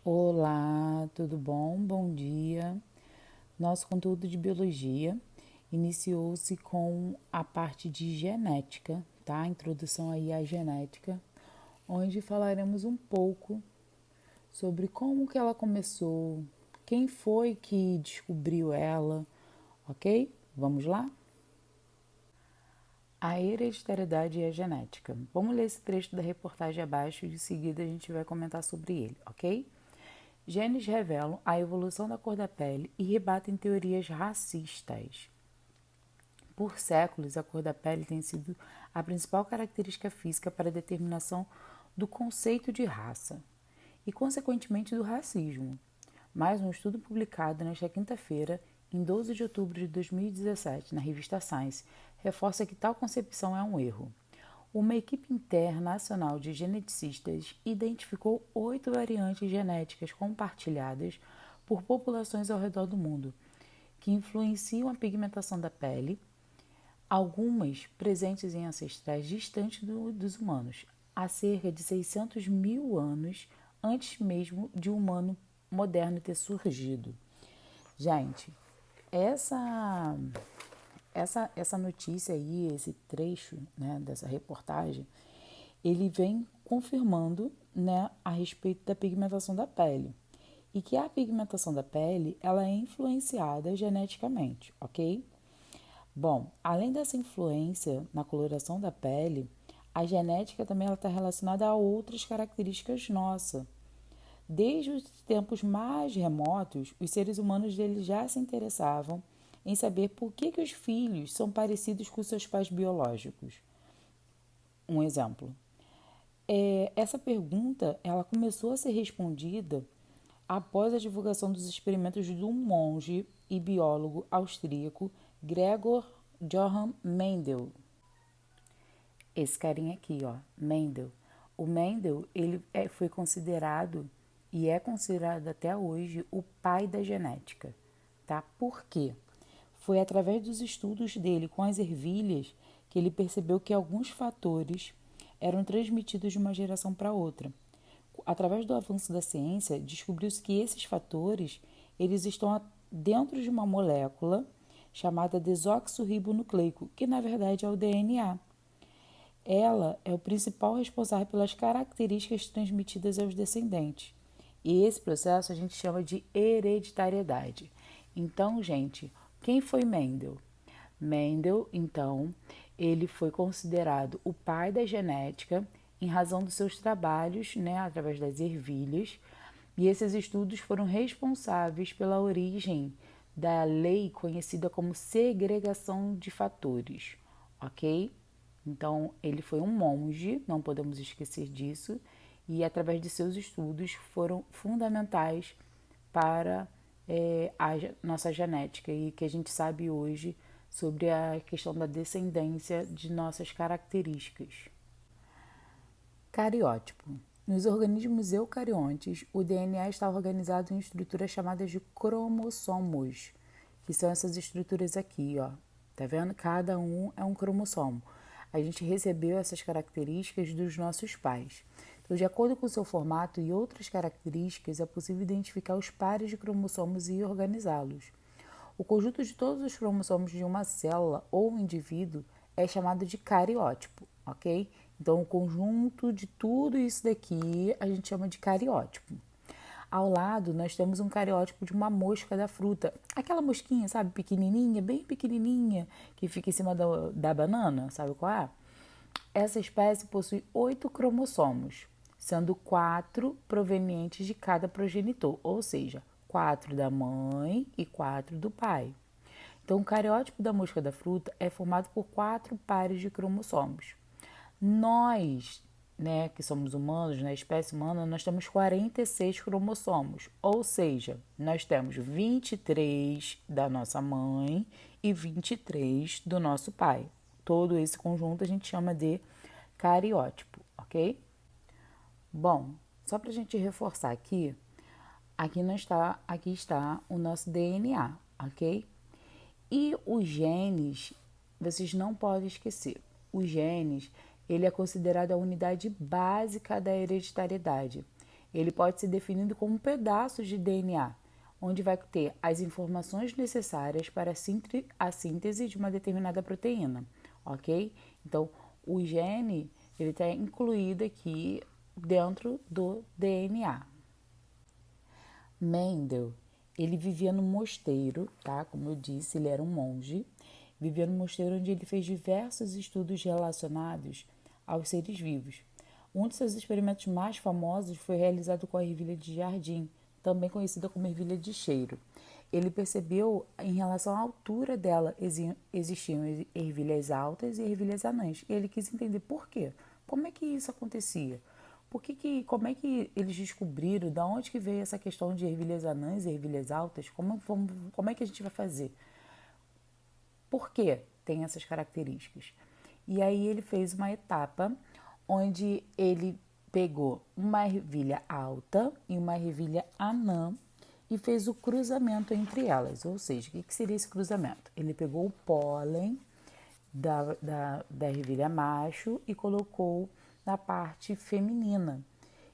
Olá, tudo bom? Bom dia. Nosso conteúdo de biologia iniciou-se com a parte de genética, tá? Introdução aí à genética, onde falaremos um pouco sobre como que ela começou, quem foi que descobriu ela, ok? Vamos lá? A hereditariedade e a genética. Vamos ler esse trecho da reportagem abaixo e de seguida a gente vai comentar sobre ele, ok? Genes revelam a evolução da cor da pele e rebatem teorias racistas. Por séculos, a cor da pele tem sido a principal característica física para a determinação do conceito de raça e, consequentemente, do racismo. Mais um estudo publicado nesta quinta-feira, em 12 de outubro de 2017, na revista Science, reforça que tal concepção é um erro. Uma equipe internacional de geneticistas identificou 8 variantes genéticas compartilhadas por populações ao redor do mundo, que influenciam a pigmentação da pele, algumas presentes em ancestrais distantes dos humanos, há cerca de 600 mil anos antes mesmo de o humano moderno ter surgido. Gente, essa essa notícia aí, esse trecho, né, dessa reportagem, ele vem confirmando, né, a respeito da pigmentação da pele. E que a pigmentação da pele, ela é influenciada geneticamente, ok? Bom, além dessa influência na coloração da pele, a genética também está relacionada a outras características nossas. Desde os tempos mais remotos, os seres humanos deles já se interessavam em saber por que os filhos são parecidos com seus pais biológicos. Um exemplo. Essa pergunta ela começou a ser respondida após a divulgação dos experimentos de um monge e biólogo austríaco, Gregor Johann Mendel. Esse carinha aqui, ó, Mendel. O Mendel, foi considerado e é considerado até hoje o pai da genética, tá? Por quê? Foi através dos estudos dele com as ervilhas que ele percebeu que alguns fatores eram transmitidos de uma geração para outra. Através do avanço da ciência, descobriu-se que esses fatores eles estão dentro de uma molécula chamada desoxirribonucleico, que na verdade é o DNA. Ela é o principal responsável pelas características transmitidas aos descendentes. E esse processo a gente chama de hereditariedade. Então, gente, quem foi Mendel? Mendel, então, ele foi considerado o pai da genética em razão dos seus trabalhos, né, através das ervilhas, e esses estudos foram responsáveis pela origem da lei conhecida como segregação de fatores, ok? Então, ele foi um monge, não podemos esquecer disso, e através de seus estudos foram fundamentais para a nossa genética e que a gente sabe hoje sobre a questão da descendência de nossas características. Cariótipo. Nos organismos eucariontes, o DNA está organizado em estruturas chamadas de cromossomos, que são essas estruturas aqui, ó. Tá vendo? Cada um é um cromossomo. A gente recebeu essas características dos nossos pais. Então, de acordo com o seu formato e outras características, é possível identificar os pares de cromossomos e organizá-los. O conjunto de todos os cromossomos de uma célula ou um indivíduo é chamado de cariótipo, ok? Então, o conjunto de tudo isso daqui a gente chama de cariótipo. Ao lado, nós temos um cariótipo de uma mosca da fruta. Aquela mosquinha, sabe, pequenininha, bem pequenininha, que fica em cima da banana, sabe qual é? Essa espécie possui 8 cromossomos, sendo 4 provenientes de cada progenitor, ou seja, 4 da mãe e 4 do pai. Então, o cariótipo da mosca da fruta é formado por 4 pares de cromossomos. Nós, né, que somos humanos, na espécie humana, nós temos 46 cromossomos, ou seja, nós temos 23 da nossa mãe e 23 do nosso pai. Todo esse conjunto a gente chama de cariótipo, ok? Bom, só para a gente reforçar aqui está o nosso DNA, ok? E os genes, vocês não podem esquecer, os genes, ele é considerado a unidade básica da hereditariedade. Ele pode ser definido como pedaços de DNA, onde vai ter as informações necessárias para a síntese de uma determinada proteína, ok? Então, o gene ele está incluído aqui dentro do DNA. Mendel, ele vivia no mosteiro, tá? Como eu disse, ele era um monge. Vivia no mosteiro onde ele fez diversos estudos relacionados aos seres vivos. Um de seus experimentos mais famosos foi realizado com a ervilha de jardim, também conhecida como ervilha de cheiro. Ele percebeu, em relação à altura dela, existiam ervilhas altas e ervilhas anãs. E ele quis entender por quê. Como é que isso acontecia? Como é que eles descobriram, de onde que veio essa questão de ervilhas anãs e ervilhas altas? Como é que a gente vai fazer? Por que tem essas características? E aí ele fez uma etapa onde ele pegou uma ervilha alta e uma ervilha anã e fez o cruzamento entre elas. Ou seja, o que seria esse cruzamento? Ele pegou o pólen da ervilha macho e colocou na parte feminina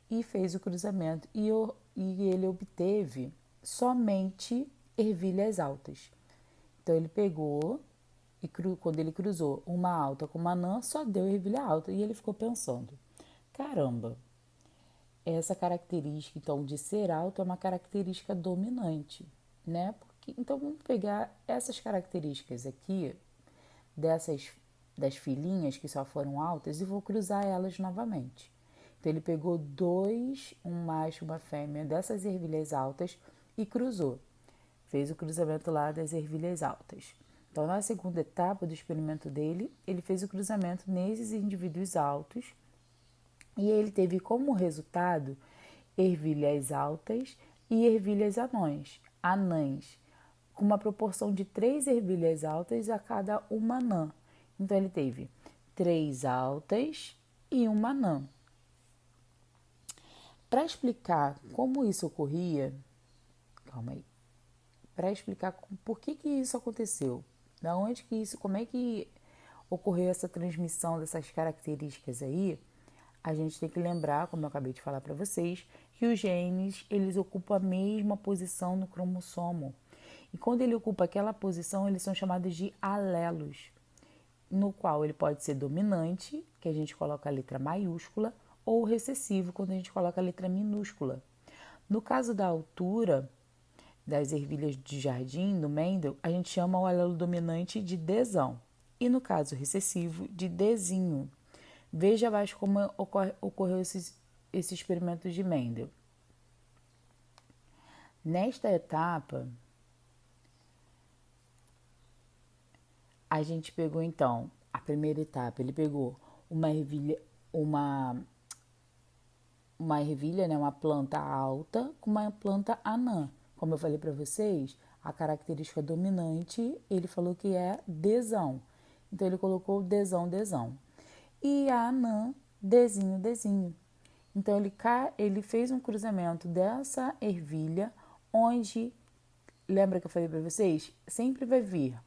e fez o cruzamento e ele obteve somente ervilhas altas. Então ele pegou e quando ele cruzou uma alta com uma anã, só deu ervilha alta. E ele ficou pensando, caramba, essa característica então de ser alto é uma característica dominante, né? Então vamos pegar essas características aqui das filhinhas que só foram altas e vou cruzar elas novamente. Então ele pegou um macho e uma fêmea dessas ervilhas altas e cruzou. Fez o cruzamento lá das ervilhas altas. Então, na segunda etapa do experimento dele, ele fez o cruzamento nesses indivíduos altos e ele teve como resultado ervilhas altas e ervilhas anãs, com uma proporção de 3 ervilhas altas a cada uma anã. Então, ele teve 3 altas e uma anã. Para explicar como isso ocorria, calma aí, para explicar por que isso aconteceu, da onde que isso, como é que ocorreu essa transmissão dessas características aí, a gente tem que lembrar, como eu acabei de falar para vocês, que os genes, eles ocupam a mesma posição no cromossomo. E quando ele ocupa aquela posição, eles são chamados de alelos, no qual ele pode ser dominante, que a gente coloca a letra maiúscula, ou recessivo, quando a gente coloca a letra minúscula. No caso da altura das ervilhas de jardim, do Mendel, a gente chama o alelo dominante de Dzão. E no caso recessivo, de Dzinho. Veja abaixo como ocorreu esse experimento de Mendel. Nesta etapa, a gente pegou então, a primeira etapa, ele pegou uma ervilha, né, uma planta alta com uma planta anã. Como eu falei para vocês, a característica dominante, ele falou que é Dzão. Então, ele colocou Dzão. E a anã, Dzinho. Então, ele fez um cruzamento dessa ervilha, onde, lembra que eu falei para vocês? Sempre vai vir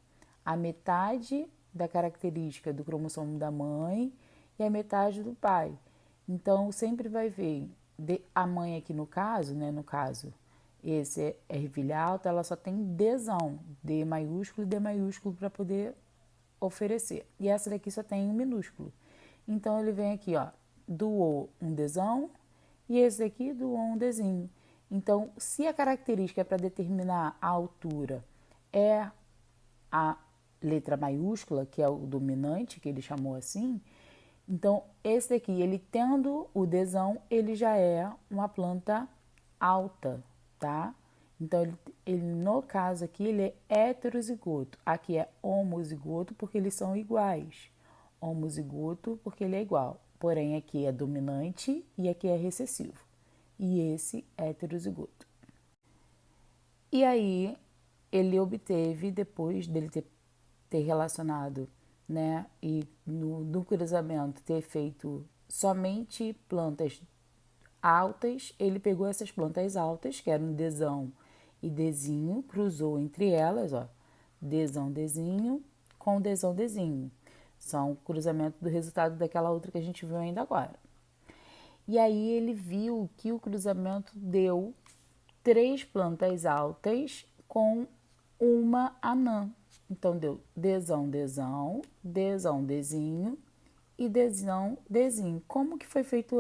a metade da característica do cromossomo da mãe e a metade do pai. Então, sempre vai ver a mãe aqui no caso, né? No caso, esse é ervilha alta, ela só tem Dzão, D maiúsculo e D maiúsculo para poder oferecer. E essa daqui só tem um minúsculo. Então, ele vem aqui, ó, doou um Dzão e esse daqui doou um Dzinho. Então, se a característica é para determinar a altura é a letra maiúscula, que é o dominante, que ele chamou assim, então esse daqui, ele tendo o Dzão, ele já é uma planta alta, tá? Então, ele no caso aqui, ele é heterozigoto. Aqui é homozigoto porque eles são iguais. Homozigoto porque ele é igual. Porém, aqui é dominante e aqui é recessivo. E esse é heterozigoto. E aí, ele obteve, depois dele ter relacionado, né, e no cruzamento ter feito somente plantas altas, ele pegou essas plantas altas, que eram Dzão e Dzinho, cruzou entre elas, ó, Dzinho com Dzinho. São o cruzamento do resultado daquela outra que a gente viu ainda agora. E aí ele viu que o cruzamento deu 3 plantas altas com uma anã. Então deu Dzão, Dzão, Dzão, Dzinho e Dzão, Dzinho. Como que foi feito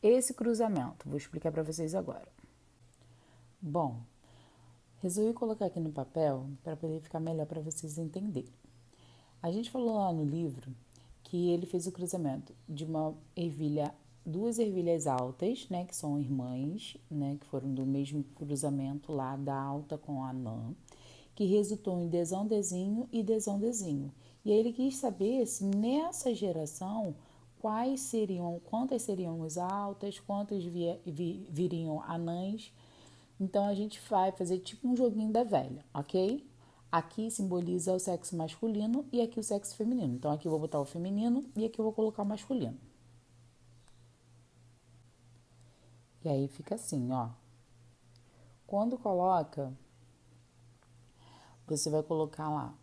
esse cruzamento? Vou explicar para vocês agora. Bom, resolvi colocar aqui no papel para poder ficar melhor para vocês entenderem. A gente falou lá no livro que ele fez o cruzamento de uma ervilha, duas ervilhas altas, né, que são irmãs, né, que foram do mesmo cruzamento lá da alta com a anã, que resultou em Dzão, Dzinho e Dzão, Dzinho. E aí ele quis saber se nessa geração quantas seriam as altas, quantas viriam anãs. Então a gente vai fazer tipo um joguinho da velha, ok? Aqui simboliza o sexo masculino e aqui o sexo feminino. Então aqui eu vou botar o feminino e aqui eu vou colocar o masculino. E aí fica assim, ó. Quando coloca, você vai colocar lá.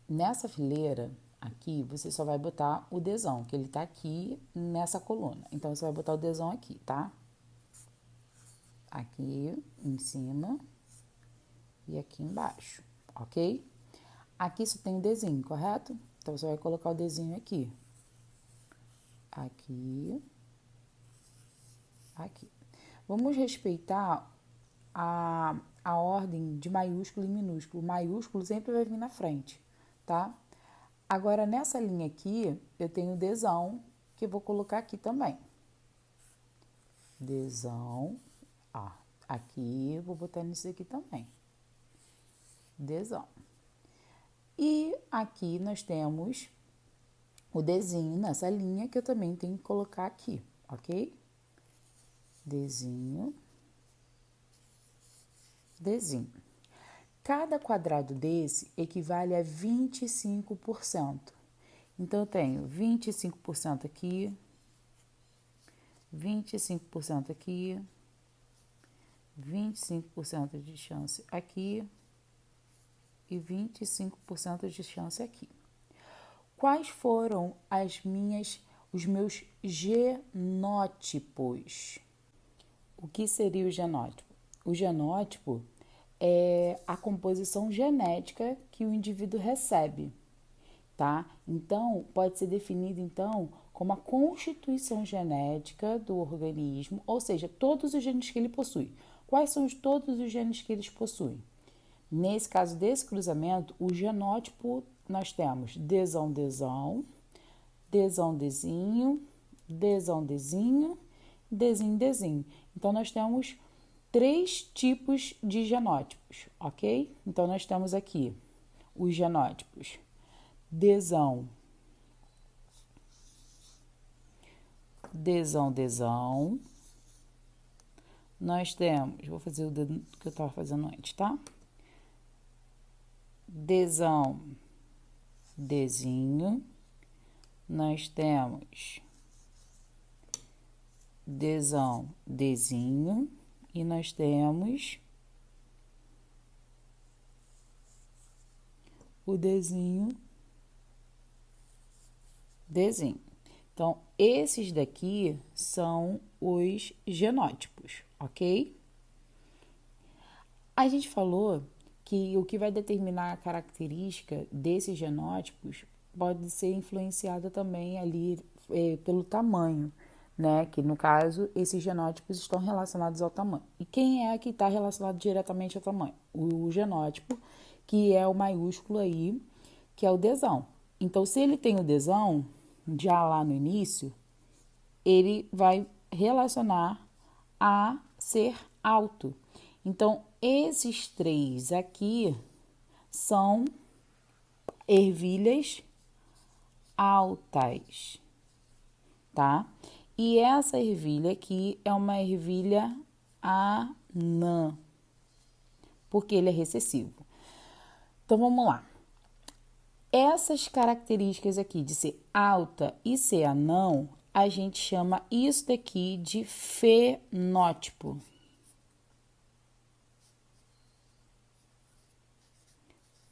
Nessa fileira aqui, você só vai botar o Dzão, que ele tá aqui nessa coluna. Então você vai botar o Dzão aqui, tá? Aqui em cima e aqui embaixo, ok? Aqui só tem o Dzinho, correto? Então você vai colocar o Dzinho aqui. Aqui. Aqui. Vamos respeitar a ordem de maiúsculo e minúsculo. O maiúsculo sempre vai vir na frente, tá? Agora, nessa linha aqui, eu tenho o Dzão, que eu vou colocar aqui também. Dzão, ó. Aqui, eu vou botar nisso aqui também. Dzão. E aqui nós temos o Dzinho nessa linha, que eu também tenho que colocar aqui, ok? Dzinho. Dzinho. Cada quadrado desse equivale a 25%. Então, eu tenho 25% aqui, 25% aqui, 25% de chance aqui e 25% de chance aqui. Quais foram os meus genótipos? O que seria o genótipo? O genótipo é a composição genética que o indivíduo recebe, tá? Então, pode ser definido, então, como a constituição genética do organismo, ou seja, todos os genes que ele possui. Quais são todos os genes que eles possuem? Nesse caso desse cruzamento, o genótipo nós temos Dzão, Dzão, Dzão, Dzinho, Dzão, Dzinho, Dzinho, Dzinho. Então, nós temos 3 tipos de genótipos, ok? Então, nós temos aqui os genótipos Dzão, Dzão, Dzão. Nós temos, vou fazer o que eu estava fazendo antes, tá? Dzão, Dzinho. Nós temos Dzão, Dzinho. E nós temos o Dzinho, Dzinho. Então, esses daqui são os genótipos, ok? A gente falou que o que vai determinar a característica desses genótipos pode ser influenciado também ali pelo tamanho, né? Que no caso, esses genótipos estão relacionados ao tamanho. E quem é que está relacionado diretamente ao tamanho? O genótipo, que é o maiúsculo aí, que é o Dzão. Então, se ele tem o Dzão, já lá no início, ele vai relacionar a ser alto. Então, esses 3 aqui são ervilhas altas, tá? E essa ervilha aqui é uma ervilha anã, porque ele é recessivo. Então, vamos lá. Essas características aqui de ser alta e ser anão, a gente chama isso daqui de fenótipo.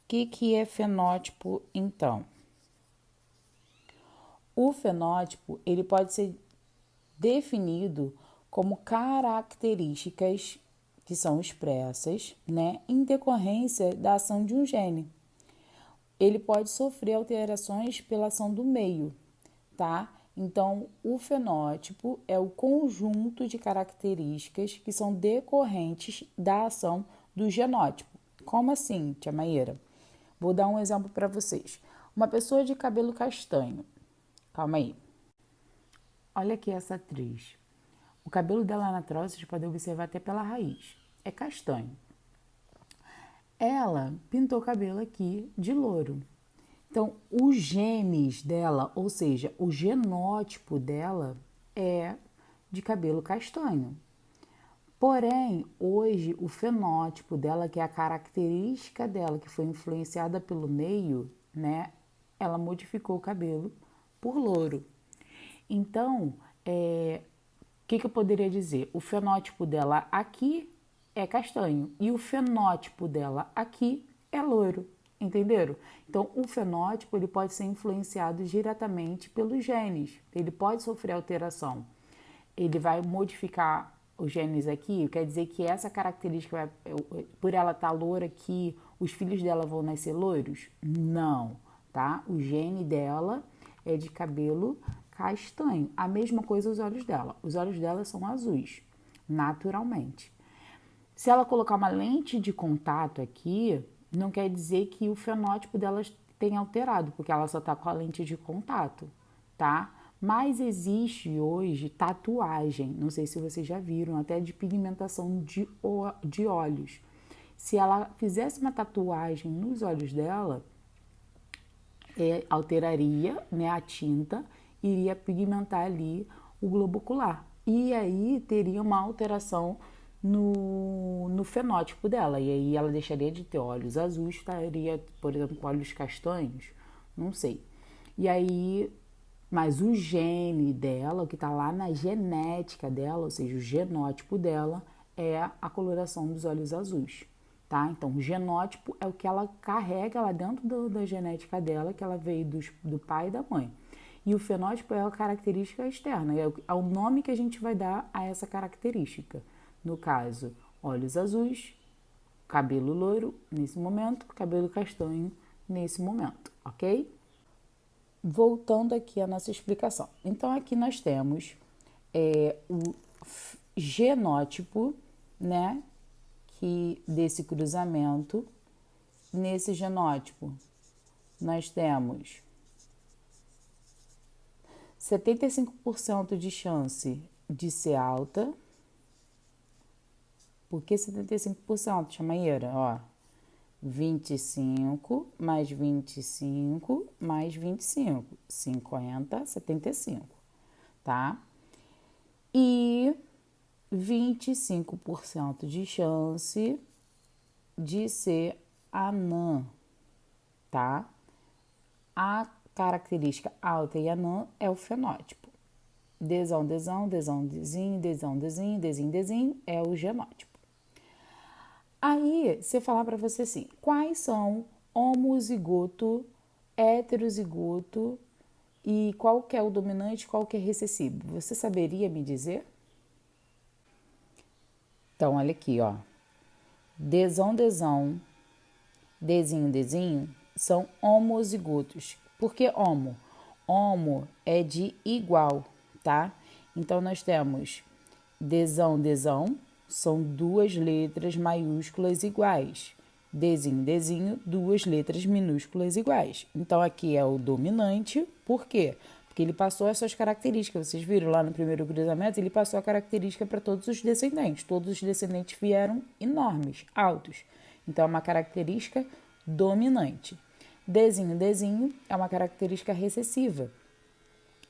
O que é fenótipo, então? O fenótipo, ele pode ser definido como características que são expressas, né, em decorrência da ação de um gene. Ele pode sofrer alterações pela ação do meio, tá? Então, o fenótipo é o conjunto de características que são decorrentes da ação do genótipo. Como assim, tia Maíra? Vou dar um exemplo para vocês. Uma pessoa de cabelo castanho. Calma aí. Olha aqui essa atriz. O cabelo dela natural, vocês podem observar até pela raiz. É castanho. Ela pintou o cabelo aqui de louro. Então, os genes dela, ou seja, o genótipo dela é de cabelo castanho. Porém, hoje, o fenótipo dela, que é a característica dela, que foi influenciada pelo meio, né? Ela modificou o cabelo por louro. Então, o que eu poderia dizer? O fenótipo dela aqui é castanho e o fenótipo dela aqui é loiro, entenderam? Então, o fenótipo ele pode ser influenciado diretamente pelos genes, ele pode sofrer alteração. Ele vai modificar os genes aqui, quer dizer que essa característica, por ela estar loura aqui, os filhos dela vão nascer loiros? Não, tá? O gene dela é de cabelo castanho. A mesma coisa os olhos dela. Os olhos dela são azuis, naturalmente. Se ela colocar uma lente de contato aqui, não quer dizer que o fenótipo dela tenha alterado, porque ela só está com a lente de contato, tá? Mas existe hoje tatuagem, não sei se vocês já viram, até de pigmentação de olhos. Se ela fizesse uma tatuagem nos olhos dela, alteraria, né, a tinta, iria pigmentar ali o globo ocular. E aí teria uma alteração no fenótipo dela. E aí ela deixaria de ter olhos azuis, estaria, por exemplo, com olhos castanhos, não sei. E aí, mas o gene dela, o que está lá na genética dela, ou seja, o genótipo dela, é a coloração dos olhos azuis, tá? Então, o genótipo é o que ela carrega lá dentro da genética dela, que ela veio do pai e da mãe. E o fenótipo é a característica externa, é o nome que a gente vai dar a essa característica. No caso, olhos azuis, cabelo loiro nesse momento, cabelo castanho nesse momento, ok? Voltando aqui à nossa explicação. Então, aqui nós temos o genótipo, né, que desse cruzamento. Nesse genótipo, nós temos 75% de chance de ser alta. Por que 75%, chamaíra? Ó, 25 mais 25 mais 25, 50, 75, tá? E 25% de chance de ser anã, tá? A característica alta e anã é o fenótipo. Desão, desão, desão, desinho, desão, desinho, desinho, desinho é o genótipo. Aí, se eu falar para você assim, quais são homozigoto, heterozigoto e qual que é o dominante, qual que é recessivo? Você saberia me dizer? Então, olha aqui, ó. Desão, desão, desinho, desinho são homozigotos. Por que homo? Homo é de igual, tá? Então, nós temos desão, desão, são duas letras maiúsculas iguais. Desinho, desinho, duas letras minúsculas iguais. Então, aqui é o dominante. Por quê? Porque ele passou essas características. Vocês viram lá no primeiro cruzamento, ele passou a característica para todos os descendentes. Todos os descendentes vieram enormes, altos. Então, é uma característica dominante. Desinho, desinho é uma característica recessiva.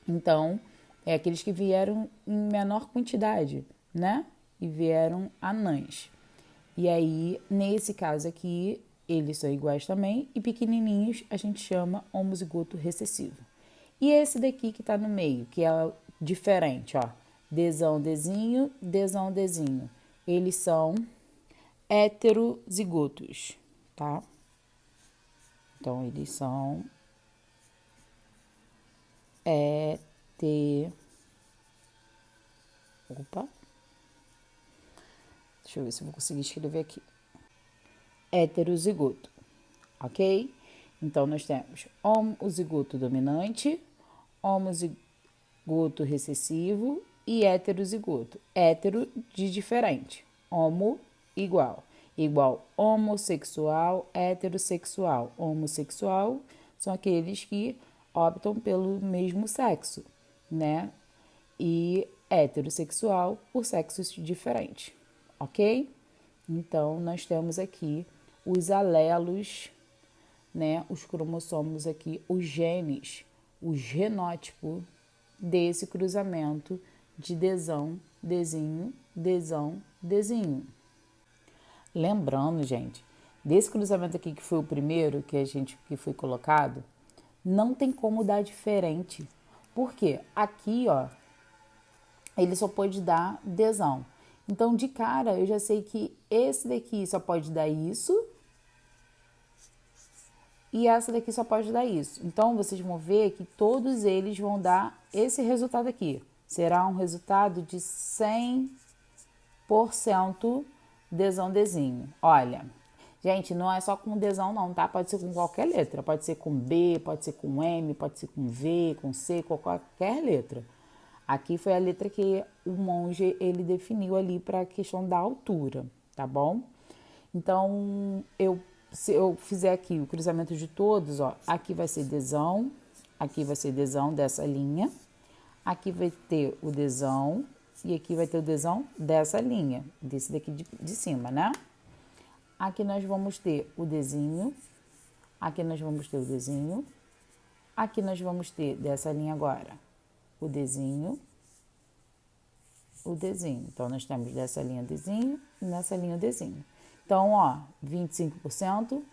Então, é aqueles que vieram em menor quantidade, né? E vieram anãs. E aí, nesse caso aqui, eles são iguais também, e pequenininhos a gente chama homozigoto recessivo. E esse daqui que tá no meio, que é diferente, ó. Desão, desinho, desão, desinho. Eles são heterozigotos, tá? Então, eles são É ter... Opa, deixa eu ver se eu vou conseguir escrever aqui. Heterozigoto, ok? Então, nós temos homozigoto dominante, homozigoto recessivo e heterozigoto. Hétero de diferente, homo igual. Igual homossexual, heterossexual. Homossexual são aqueles que optam pelo mesmo sexo, né? E heterossexual por sexos diferentes, ok? Então, nós temos aqui os alelos, né? Os cromossomos aqui, os genes, o genótipo desse cruzamento de desão, desinho, desão, desinho. Lembrando, gente, desse cruzamento aqui que foi o primeiro que foi colocado, não tem como dar diferente. Por quê? Aqui, ó, ele só pode dar desão. Então, de cara, eu já sei que esse daqui só pode dar isso e essa daqui só pode dar isso. Então, vocês vão ver que todos eles vão dar esse resultado aqui. Será um resultado de 100% desão-desinho. Olha, gente, não é só com desão não, tá? Pode ser com qualquer letra. Pode ser com B, pode ser com M, pode ser com V, com C, com qualquer letra. Aqui foi a letra que o monge ele definiu ali para a questão da altura, tá bom? Então, se eu fizer aqui o cruzamento de todos, ó, aqui vai ser desão dessa linha, aqui vai ter o desão e aqui vai ter o desão dessa linha, desse daqui de cima, né? Aqui nós vamos ter o desinho, aqui nós vamos ter o desinho, aqui nós vamos ter dessa linha agora o desinho, o desinho. Então, nós temos dessa linha desinho e nessa linha o desinho. Então, ó, 25%,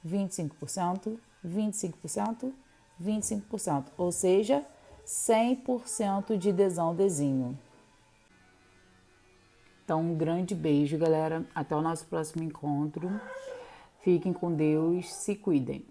25%, 25%, 25%. Ou seja, 100% de desão-desinho. Então, um grande beijo, galera. Até o nosso próximo encontro. Fiquem com Deus, se cuidem.